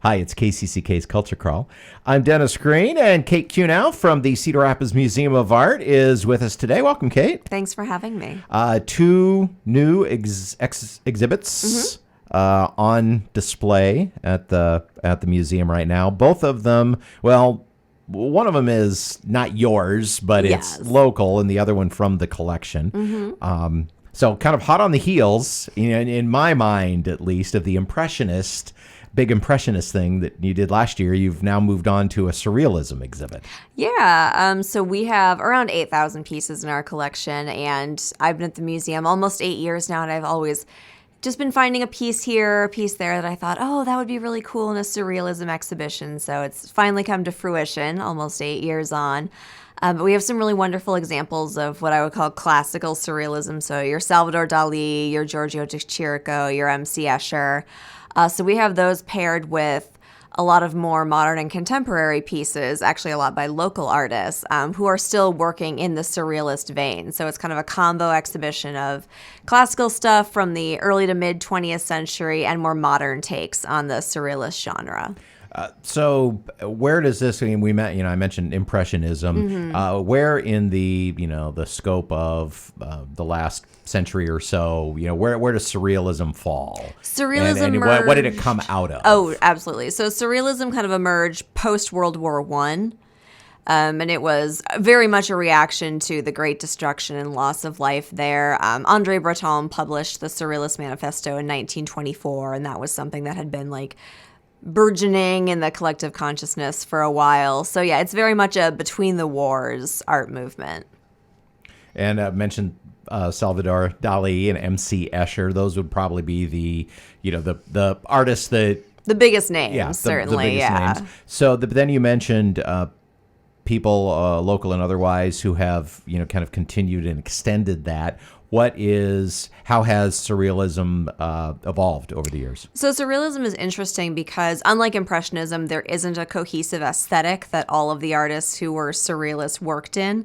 Hi, it's KCCK's Culture Crawl. I'm Dennis Green, and Kate Kunau from the Cedar Rapids Museum of Art is with us today. Welcome, Kate. Thanks for having me. Two new exhibits on display at the museum right now. Both of them, well, one of them is not yours, but Yes. it's local, and the other one from the collection. So kind of hot on the heels, in my mind at least, of the big impressionist thing that you did last year. You've now moved on to a Surrealism exhibit. Yeah, so we have around 8,000 pieces in our collection, and I've been at the museum almost 8 years now, and I've always just been finding a piece here, a piece there that I thought, oh, that would be really cool in a Surrealism exhibition. So it's finally come to fruition almost 8 years on. But we have some really wonderful examples of what I would call classical Surrealism. So your Salvador Dali, your Giorgio deChirico, your MC Escher. So we have those paired with a lot of more modern and contemporary pieces, actually a lot by local artists who are still working in the Surrealist vein. So it's kind of a combo exhibition of classical stuff from the early to mid 20th century and more modern takes on the Surrealist genre. So where does this? I mentioned Impressionism. Where in the scope of the last century or so, where does Surrealism fall? Surrealism and what did it come out of? Oh, absolutely. So Surrealism kind of emerged post World War I. And it was very much a reaction to the great destruction and loss of life there. André Breton published the Surrealist Manifesto in 1924, and that was something that had been burgeoning in the collective consciousness for a while. So yeah, it's very much a between the wars art movement. And mentioned Salvador Dali and MC Escher. Those would probably be the artists that the biggest names, certainly. The biggest names. So then you mentioned people, local and otherwise, who have kind of continued and extended that. How has Surrealism evolved over the years? So Surrealism is interesting because unlike Impressionism, there isn't a cohesive aesthetic that all of the artists who were Surrealists worked in.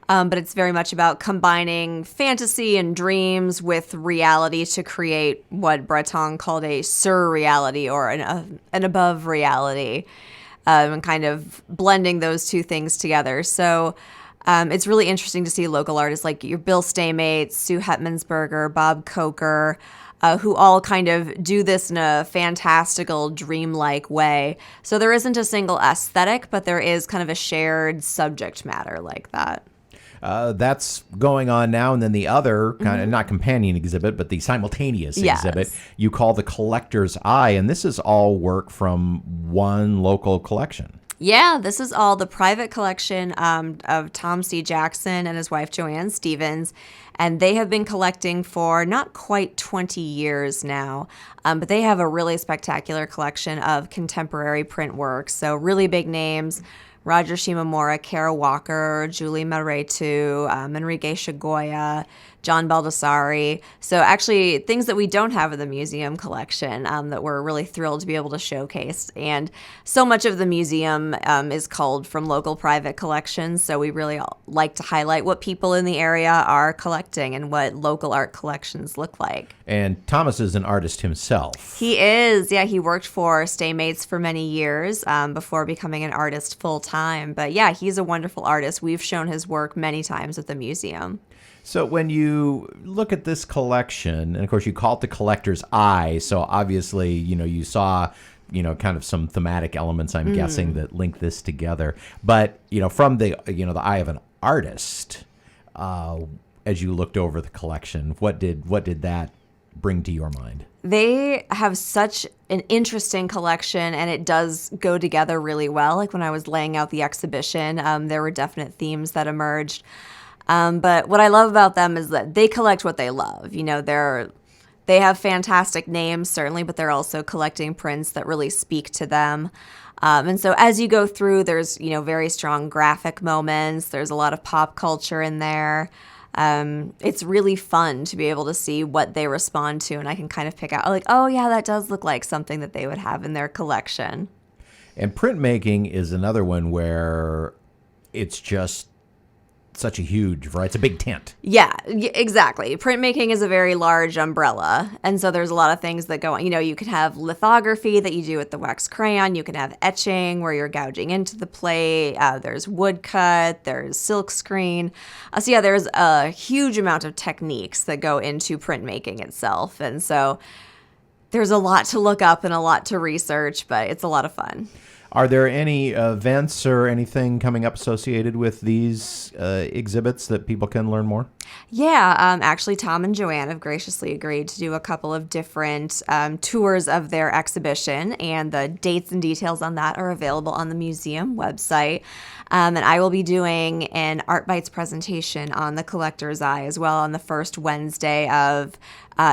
But it's very much about combining fantasy and dreams with reality to create what Breton called a Sur-Reality or an above reality, and kind of blending those two things together. So it's really interesting to see local artists like your Bill Staymates, Sue Hetmansberger, Bob Coker, who all kind of do this in a fantastical, dreamlike way. So there isn't a single aesthetic, but there is kind of a shared subject matter like that. That's going on now. And then the other kind of, not companion exhibit, but the simultaneous exhibit, you call The Collector's Eye. And this is all work from one local collection. Yeah, this is all the private collection of Tom C. Jackson and his wife, Joanne Stevens. And they have been collecting for not quite 20 years now. But they have a really spectacular collection of contemporary print works. So really big names. Roger Shimomura, Kara Walker, Julie Maretu, Enrique Shigoya, John Baldessari. So actually things that we don't have in the museum collection that we're really thrilled to be able to showcase. And so much of the museum is culled from local private collections. So we really like to highlight what people in the area are collecting and what local art collections look like. And Thomas is an artist himself. He is. Yeah, he worked for Staymates for many years before becoming an artist full time. But yeah, he's a wonderful artist. We've shown his work many times at the museum. So when you look at this collection, and of course you call it The Collector's Eye, so obviously, you saw, kind of some thematic elements, I'm guessing, that link this together. But, from the eye of an artist, as you looked over the collection, what did that bring to your mind? They have such an interesting collection, and it does go together really well. Like when I was laying out the exhibition, there were definite themes that emerged. But what I love about them is that they collect what they love. They have fantastic names, certainly, but they're also collecting prints that really speak to them. And so as you go through, there's, very strong graphic moments. There's a lot of pop culture in there. It's really fun to be able to see what they respond to. And I can kind of pick out oh yeah, that does look like something that they would have in their collection. And printmaking is another one where it's just such a huge variety. It's a big tent. Yeah, exactly. Printmaking is a very large umbrella. And so there's a lot of things that go on. You can have lithography that you do with the wax crayon. You can have etching where you're gouging into the plate. There's woodcut. There's silk screen. So yeah, there's a huge amount of techniques that go into printmaking itself. And so there's a lot to look up and a lot to research, but it's a lot of fun. Are there any events or anything coming up associated with these exhibits that people can learn more? Yeah, actually, Tom and Joanne have graciously agreed to do a couple of different tours of their exhibition, and the dates and details on that are available on the museum website. And I will be doing an Art Bites presentation on the Collector's Eye as well on the first Wednesday of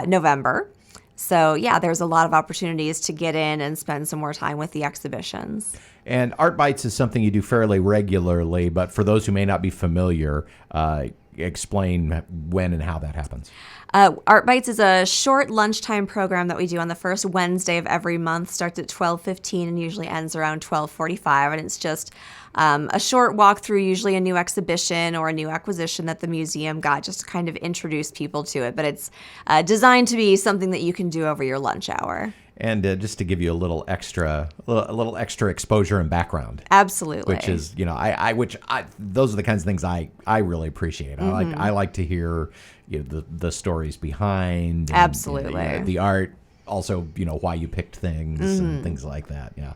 November. So, yeah, there's a lot of opportunities to get in and spend some more time with the exhibitions. And Art Bites is something you do fairly regularly, but for those who may not be familiar, explain when and how that happens. Art Bites is a short lunchtime program that we do on the first Wednesday of every month. Starts at 12:15 and usually ends around 12:45. And it's just a short walk through usually a new exhibition or a new acquisition that the museum got, just to kind of introduce people to it. But it's designed to be something that you can do over your lunch hour. And just to give you a little extra exposure and background. Absolutely. Which is, those are the kinds of things I really appreciate. I like to hear the stories behind. Absolutely. And, the art. Also, why you picked things and things like that. Yeah.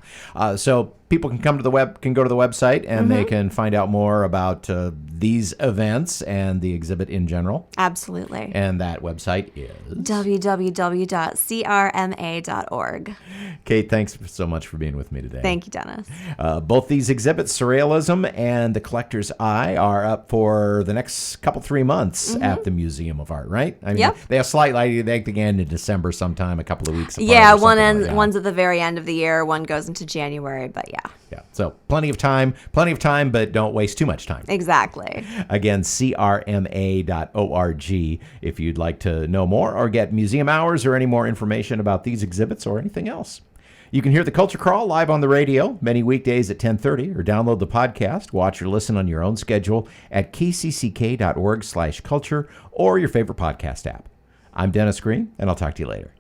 So people can go to the website and they can find out more about these events and the exhibit in general. Absolutely. And that website is www.crma.org. Kate, thanks so much for being with me today. Thank you, Dennis. Both these exhibits, Surrealism and The Collector's Eye, are up for the next 3 months at the Museum of Art, right? I mean, Yep. They have they begin in December sometime, a couple of weeks apart. Yeah, one's one's at the very end of the year, one goes into January, but yeah. Yeah, so plenty of time, but don't waste too much time. Exactly. Again, crma.org if you'd like to know more or get museum hours or any more information about these exhibits or anything else. You can hear the Culture Crawl live on the radio many weekdays at 10:30 or download the podcast, watch or listen on your own schedule at kcck.org/culture or your favorite podcast app. I'm Dennis Green, and I'll talk to you later.